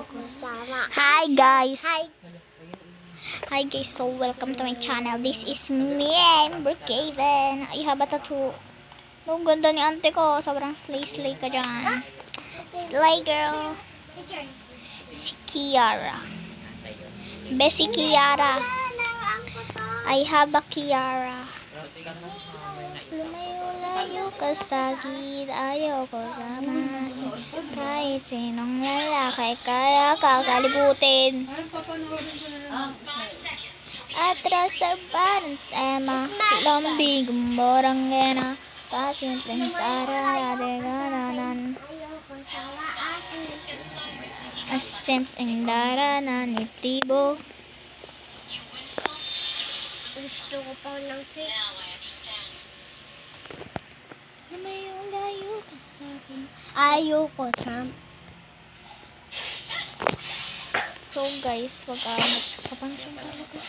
Hi guys. Hi guys, so welcome to my channel. This is me, Brookhaven. I have a tattoo. Ang ganda ni ante ko. Sobrang slay ka dyan. Slay girl. Si Kiara. Besi Kiara. I have a Kiara. Lumayo-layo ka sa gid, ayaw ko sama. Kahit sinong lalaki, kaya kakalibutin. Atras sa parang tema, lambing morang gena, pasimpleng darananan. Asimpleng daranan, itibo. Gusto ko pa ng cake. Lumayo-layo ka sa akin, ayaw ko sama. So guys, wag ka magpapansin talaga.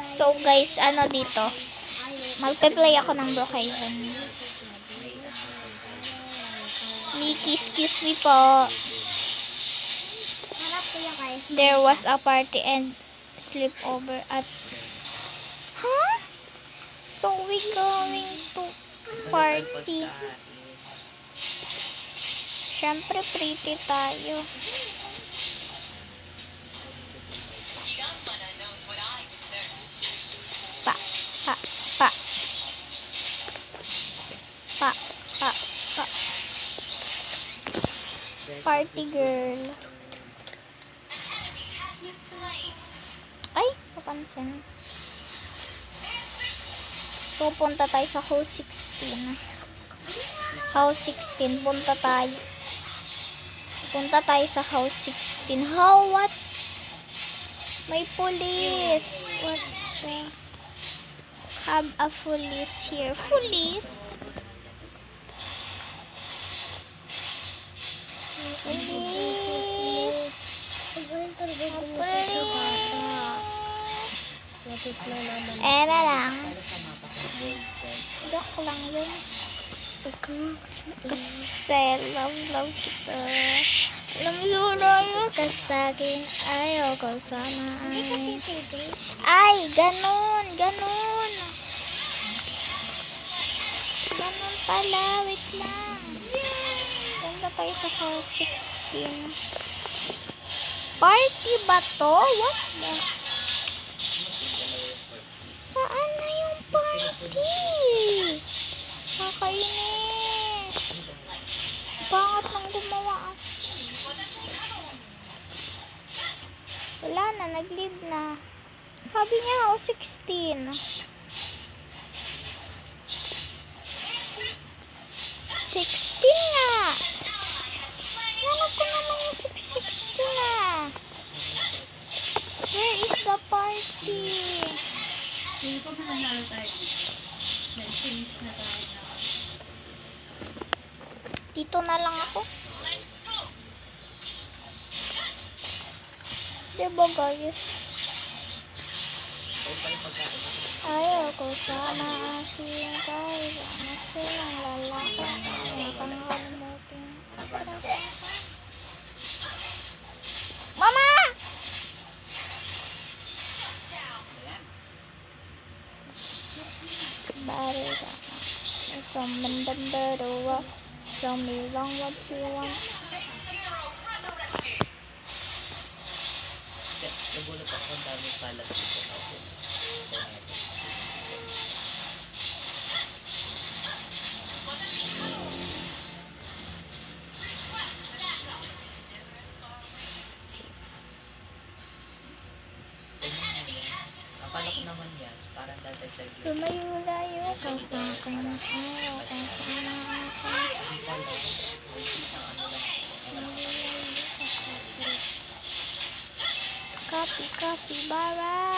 So guys, ano dito? Magpe-play ako ng Brookhaven. Mickey, excuse me po. There was a party and sleepover at... Huh? So we going to party. Siyempre, pretty tayo. Pa, pa, pa. Pa, pa, pa. Party girl. Ay, papansin. So, punta tayo sa house 16. House 16, punta tayo. Punta tayo sa house 16. How? What? May police. What the? Have a police here. Police? Police? Eme lang. Joke lang yun. Kasi love kita. Lumayo ka sa akin, ayaw ko sama. Ay, ganun. Ganun pala, wait lang. Ganda tayo sa house 16. Party ba to? What the? Saan na yung party? Kakainis. Bangat nang gumawa. Wala na, nag-lead na. Sabi niya, 16. 16 nga. Hanap ko naman yung 16 na. Where is the party? Dito na nanalo tayo. Nag-finish na tayo. Dito na lang ako. Diba guys? Ayaw ko sana asin kahit ano silang lalaki. Nakangalimutin. Mama! Barita. Ito mandandarawa. Tell me long what you want. Nagulat ako ang dami pala dito. Akala ko naman yan. Parang tatagtag yun. Lumayo-layo ka sa akin. Ayaw ko sana Copy, bara.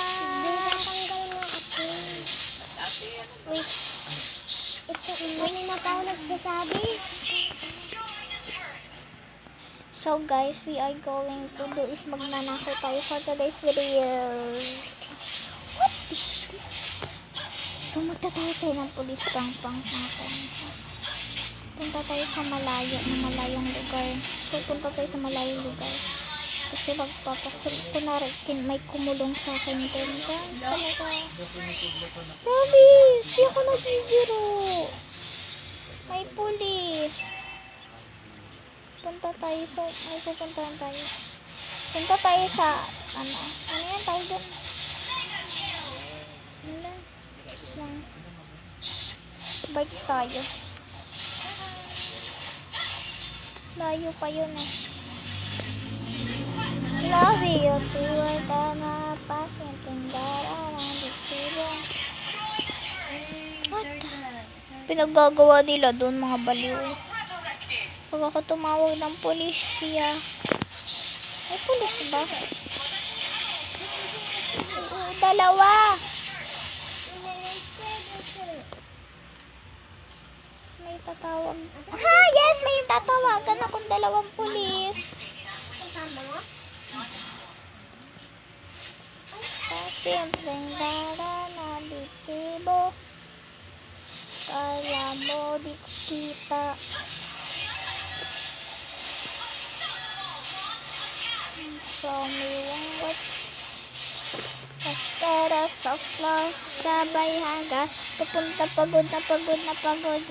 Tanggal mo ako. Wait. Ito, kanina pa ako nagsasabi. So guys, we are going to do is magnanakaw tayo for today's video. What is this? So magtatawag tayo ng police pang sa akin. pupunta tayo sa malayong lugar. Pupunta tayo sa malayong lugar. Kasi kunwari, may kumulong sa akin din. Guys, talaga. Promise, di ako nagbibiro. May pulis. Punta tayo sa, may pupuntahan tayo. Punta tayo sa, ano yan tayo dun? Bike tayo. Layo pa yun eh. Love you, tuwa ka na pasyenteng darang diktibo. What? Pinaggagawa nila doon mga baliw. Pag ako tumawag ng pulisya. May pulis ba? Oo, dalawa. May tatawag. Ha, yes, may tatawagan akong dalawang pulis. Pasyenteng darang diktibo. Kaya mo di kita. Show me what. Instead of self-love, sabay hanggang pupunta pagod na pagod na pagod.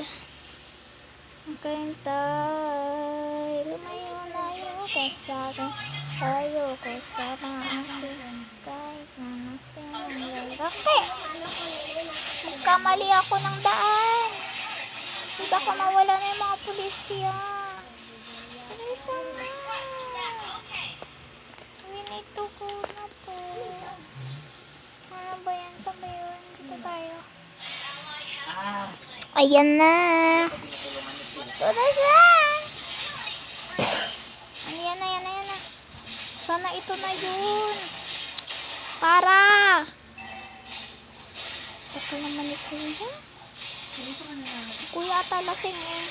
Kantay, lumayo-layo ka sa akin. Ayoko sa maasin. Kahit na nasin ang lalaki. Nagkamali ako ng daan. Diba ko mawala na yung mga pulisya. Bilisan na. We need to go na po. Ano ba yan? Saan ba yun? Dito tayo. Ayan na. Ito na siya. Ayan na. Sana ito na yun. Para. Ito naman ni Kuya. Si Kuya ata lasing eh.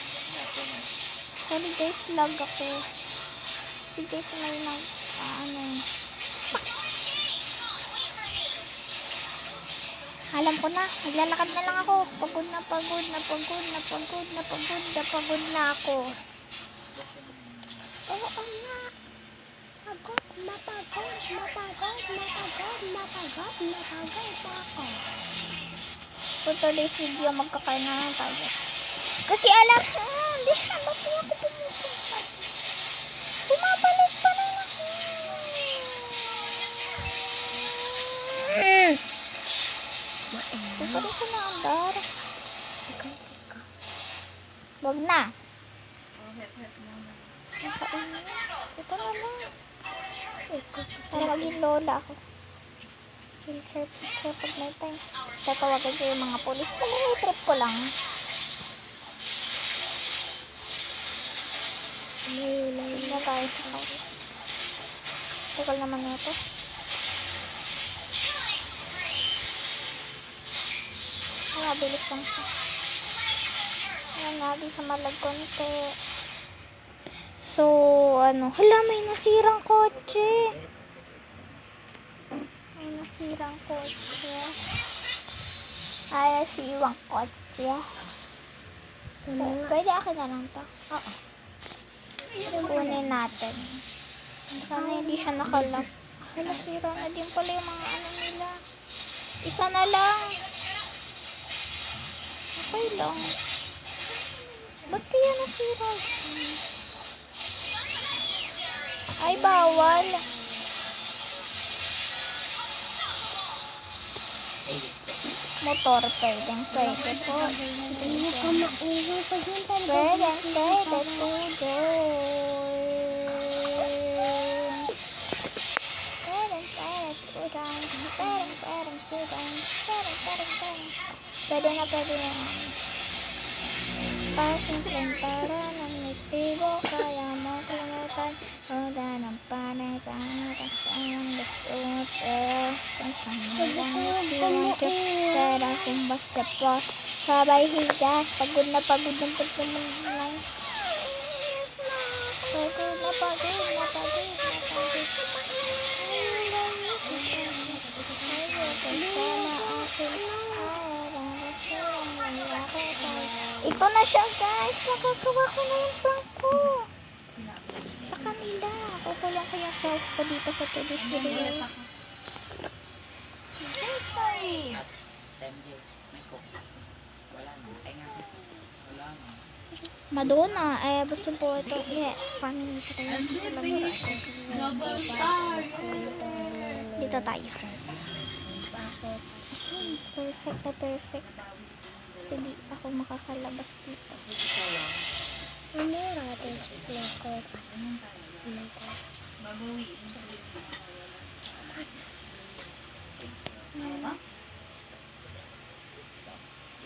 Sorry guys, lag ako. Si guys may alam ko na, maglalakad na lang ako. Pagod na ako. Oo nga. Mapagod ako. Punta this video, magkakain na lang tayo. Kasi alam ko, hindi ba't ako pumupunta? Bumabalik pa na ako. Teka dito na andar. Wag na. Ito na lang. Para maging lola ako. Picture pag may time. Tatawagan ko yung mga polis. Trip ko lang. Hindi na tayo sa polis. Tagal naman ito. Bilis lang siya. Ayan nga, di sa malag konti. So, hala, may nasirang kotse. Ay, nasiwang kotse. Pwede akin na lang to. Oo. Kunin natin. Sana hindi siya nakalap. Nasira na din pala yung mga nila. Isa na lang. Okay lang. Ba't kaya nasira? Ay, bawal. Motor, pwede po. Pwede na. Pasensya para ng nitibo, kaya mo kalimutan. Uda ng panay, pangatas ang luksot. Sasamulang nagsiwang trip, pero kung basta po, sabay higa, pagod na pagmumulang. Pagod na pagod. Ayoko sana akin, Ito na siya, guys. Magagawa ko na yung prank ko. Sa kanila. Kukulong ko yung self ko dito sa today's video. Sorry. At 10 days. May cook. Wala na. Ay nga. Wala na. Madonna. Basta po ito. Yeah. Paano sa tayo? Double star! Dito tayo. Perfect na perfect. Kasi di ako makakalabas dito. Babawiin.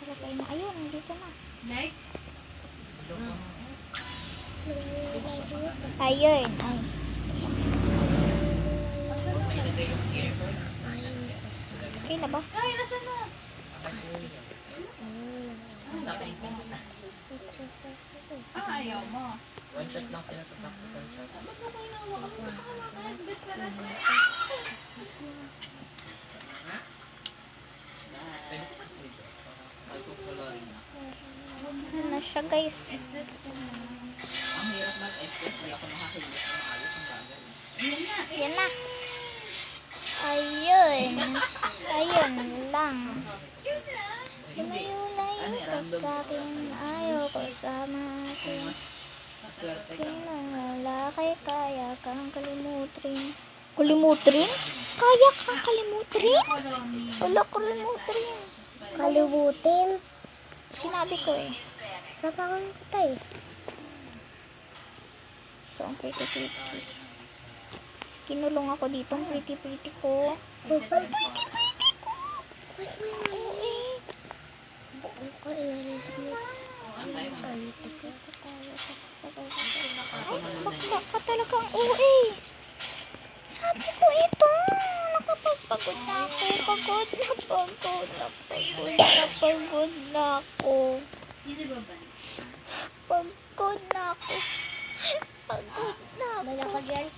Para tayo na. Ayun, dito na. Like? Ayun. Ay. Huwag may ilagay yung earbud. Okay na ba? Ay, nasan na? Nakaingpis na. Ayaw mo. One shot lang sila sa tactical shot. Ba't mo kayo nawa ako? Saka makakabit ka na. Nagkukulorin na. Ano na siya, guys? Ang hirap mag-express. Hindi ako nakakilis na maayos ang bagay. Yan na. Ayun. Ayun lang. Lumayo-layo ka sa akin. Ayaw ko sama akin. Swerte ka. Sinong lalaki kaya kang kalimutrin? Kalimutrin? Kaya kang kalimutrin? Wala kalimutrin. Kalimutin? Sinabi ko eh. Sapakan kita eh. So, ang pretty. Kinulong ako dito. Ang pretty ko. Ang pretty ko. Oo eh. Buong ka i-aris mo. Bakla ka talagang OA. Sabi ko ito. Nakapagpagod na ako. Pagod na ako. Sino ba ba? Pagod na ako. Bala ka dyan.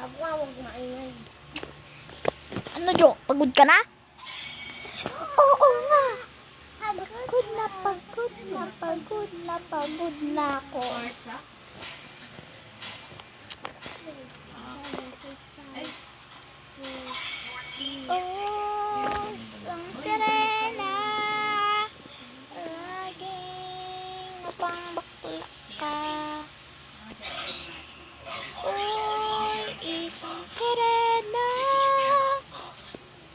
Huwag maingay. Ano, Jo? Pagod ka na? Oo nga. Pagod na ako. Corsa? Oh, isang sirena. Laging napangbakla ka. Oh, isang sirena.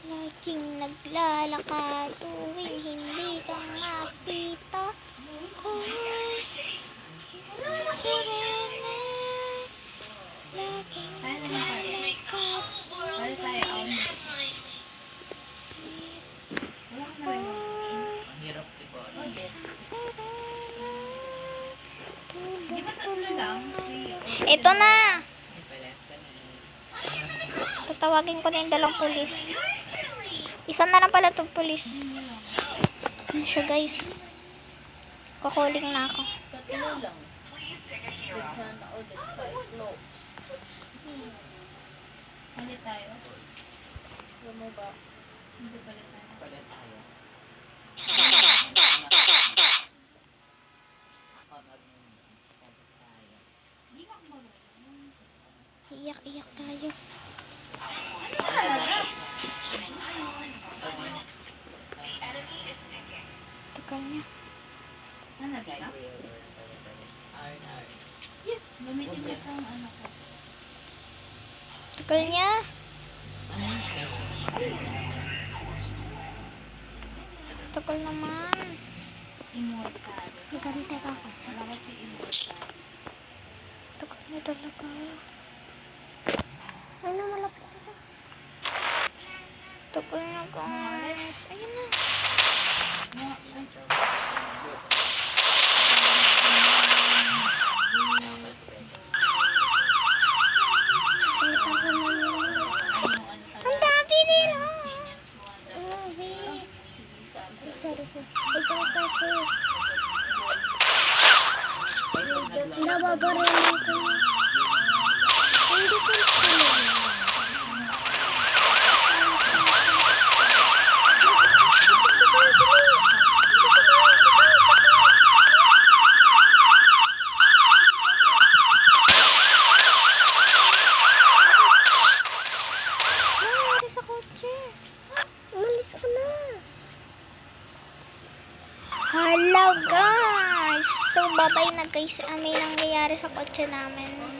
Laging naglalakad tuwing hindi ka makita. Oh, isang sirena. Laging Tayo naman tayo. naglalakad. Bali tayo out. Wala ka na rin. Ang hirap diba? Di ba tatlo lang? Ito na. May balance ka na. Tatawagin ko na yung dalang pulis. Isa na lang pala itong pulis. Ano siya, guys? Kukuling na ako. Tatlo lang. Sana ulit sa iklo. Palit tayo? Bumaba. Hindi palit tayo. Palit tayo. Ako palit tayo. Di ba ako marunong? Iyak-iyak tayo. Tagal niya. Ano ka? R. Yes. Gamitin mo itong ano ko. Tagal niya. Tagal naman. Immortal. Maganda ka kasi. Wala kasi immortal. Tagal niya talaga. Ano malapit ako? Tagal na guys. Ayun na. Ang dami nila. Sorry. Ikaw kasi. Nababarelan ko na. Hindi ko Hello guys! So, babay na guys. May nangyayari sa kotse namin.